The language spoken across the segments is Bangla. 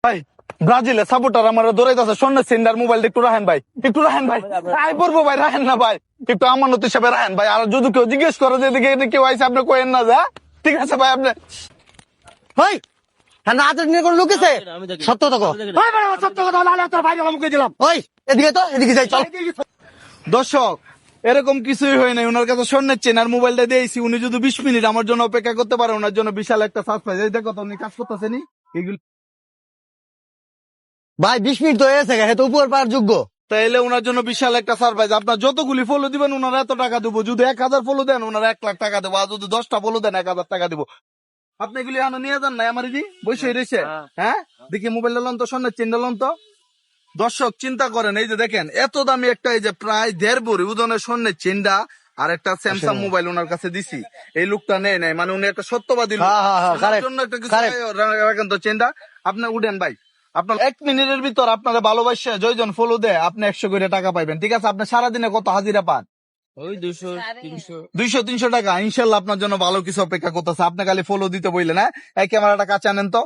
ভাই ব্রাজিলের সাপোর্টার আমার দৌড়াইতেছে স্বর্ণের সেন্ডার মোবাইল একটু রাখেন ভাই, একটু রাখেন ভাই, আই পড়বো ভাই, রাখেন না ভাই, একটু আমানত হিসাবে রাখেন ভাই। আর যদি কেউ জিজ্ঞেস করে যে এদিকে কেউ আইসে আপনি কয়েন না যা, ঠিক আছে ভাই আপনি ভাই হ্যাঁ না আদর নিয়ে কোন লোক আছে সত্য তো কো ভাই ভাই সত্য কথা লালে তোর ভাই আমাকে দিলাম ওই এদিকে তো এদিকে যাই চল। দর্শক এরকম কিছুই হয় নাই, ওনার কাছে স্বর্ণের চেন আর মোবাইলটা দিয়েছি। উনি যদি 20 মিনিট আমার জন্য অপেক্ষা করতে পারে, ওনার জন্য বিশাল একটা সারপ্রাইজ। এই দেখো তো উনি কাজ করতেছেন এগুলো। ভাই 20 মিনিট তো হয়েছে হে তো উপর পাওয়ার যোগ্য। তাইলে ওনার জন্য বিশাল একটা সারপ্রাইজ। আপনার যতগুলি ফলো দিবেন ওনারা এত টাকা দেবো। যদি 1000 ফলো দেন ওনারা 1 লাখ টাকা দেবো, আর যদি 10টা ফলো দেন 1000 টাকা দেবো। আপনি এগুলি এখনো নিয়ে যান নাই আমার দিদি বসে রয়েছে। হ্যাঁ দেখি মোবাইল লন তো, স্বর্ণের চেন লন তো। দর্শক চিন্তা করেন, এই যে দেখেন এত দামি একটা, এই যে প্রায় 1.5 ভরি ওজনের স্বর্ণের চেনটা আর একটা স্যামসাং মোবাইল ওনার কাছে দিছি। এই লোকটা নেয় নাই, মানে উনি একটা সত্যবাদী লোক। ওনার জন্য একটা কিছু রাখেন তো চেনটা। আপনি উঠেন ভাই, আপনার 1 মিনিটের ভিতর আপনারা ভালোবাসা জয়জন ফলো দেয় আপনি 100 করে টাকা পাইবেন। ঠিক আছে, আপনি সারাদিনে কত হাজিরা পান? ওই 200-300 টাকা। ইনশাল্লাহ আপনার জন্য ভালো কিছু অপেক্ষা করতেছে। আপনি খালি ফলো দিতে বললেন। হ্যাঁ এই ক্যামেরাটা কাছে আনেন তো।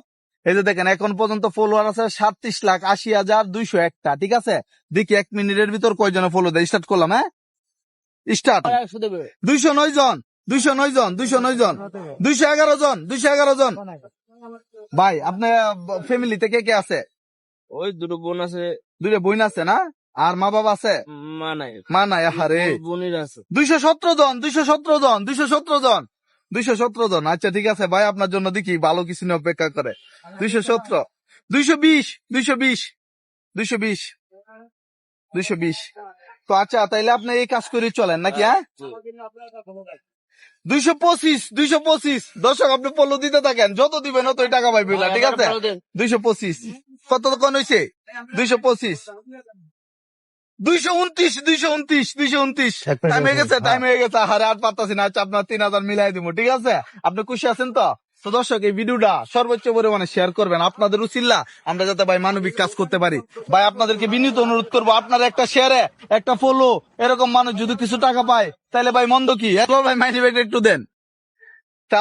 এই যে দেখেন এখন পর্যন্ত ফলোয়ার আছে 37,80,201টা। ঠিক আছে, দেখি 1 মিনিটের ভিতর কয়জনে ফলো দেয়। স্টার্ট করলাম। হ্যাঁ স্টার্ট। 209 জন, 209 জন, 209 জন, 211 জন, 211 জন। ভাই আপনার ফ্যামিলিতে কে কে আছে? ওই দুটো বোন আছে, 2 বোন আছে না? আর মা বাবা আছে? মা নাই। আরে বোনের আছে 217 জন, 217 জন, 217 জন, 217 জন। আচ্ছা ঠিক আছে ভাই, আপনার জন্য দেখি ভালো কিছু নিয়ে অপেক্ষা করে। 217, 220, 220, 220, 220। তো আচ্ছা তাইলে আপনি এই কাজ করে চলেন নাকি? হ্যাঁ 225, 225। দর্শক আপনি পল্ল দিতে থাকেন, যত দিবেন অতই টাকা পাইবেন। ঠিক আছে 225 কত কোন হয়েছে? 225, 229, 229, 229। টাইম হয়ে গেছে, টাইম হয়ে গেছে। আরে আর পারতাছি না। আচ্ছা আপনার 3000 মিলাই দিব। ঠিক আছে, আপনি খুশি আছেন তো? তো দর্শক এই ভিডিওটা সর্বোচ্চ পরিমাণে শেয়ার করবেন। আপনাদের উচিল্লা আমরা যাতে ভাই মানবিক কাজ করতে পারি। ভাই আপনাদেরকে বিনীত অনুরোধ করবো, আপনারা একটা শেয়ারে একটা ফলো এরকম মানুষ যদি কিছু টাকা পায় তাহলে ভাই মন্দ কি? ভাই মাইনি ব্যাগ একটু দেন। তা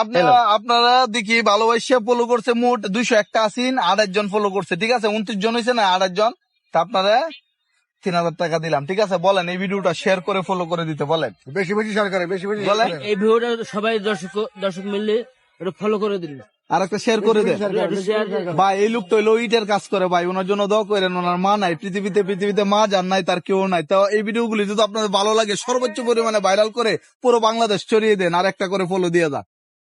আপনারা দেখি ভালোবাসা ফলো করছে মোট 281, 28 জন ফলো করছে। ঠিক আছে 29 জন হয়েছে না 28 জন। তা আপনারা 3000 টাকা দিলাম। ঠিক আছে বলেন এই ভিডিওটা শেয়ার করে ফলো করে দিতে বলেন। বেশি বেশি শেয়ার করে, বেশি বেশি বলেন এই ভিডিওটা সবাই দর্শক মিললে এটা ফলো করে দিন, আর একটা শেয়ার করে দেন ভাই। এই লোক তো হইলো ইটের কাজ করে ভাই, ওনার জন্য দোয়া করেন। ওনার মা নাই পৃথিবীতে মা যার নাই তার কেউ নাই। তো এই ভিডিওগুলি যদি আপনাদের ভালো লাগে সর্বোচ্চ পরিমাণে ভাইরাল করে পুরো বাংলাদেশ ছড়িয়ে দেন, আর একটা করে ফলো দিয়ে যান।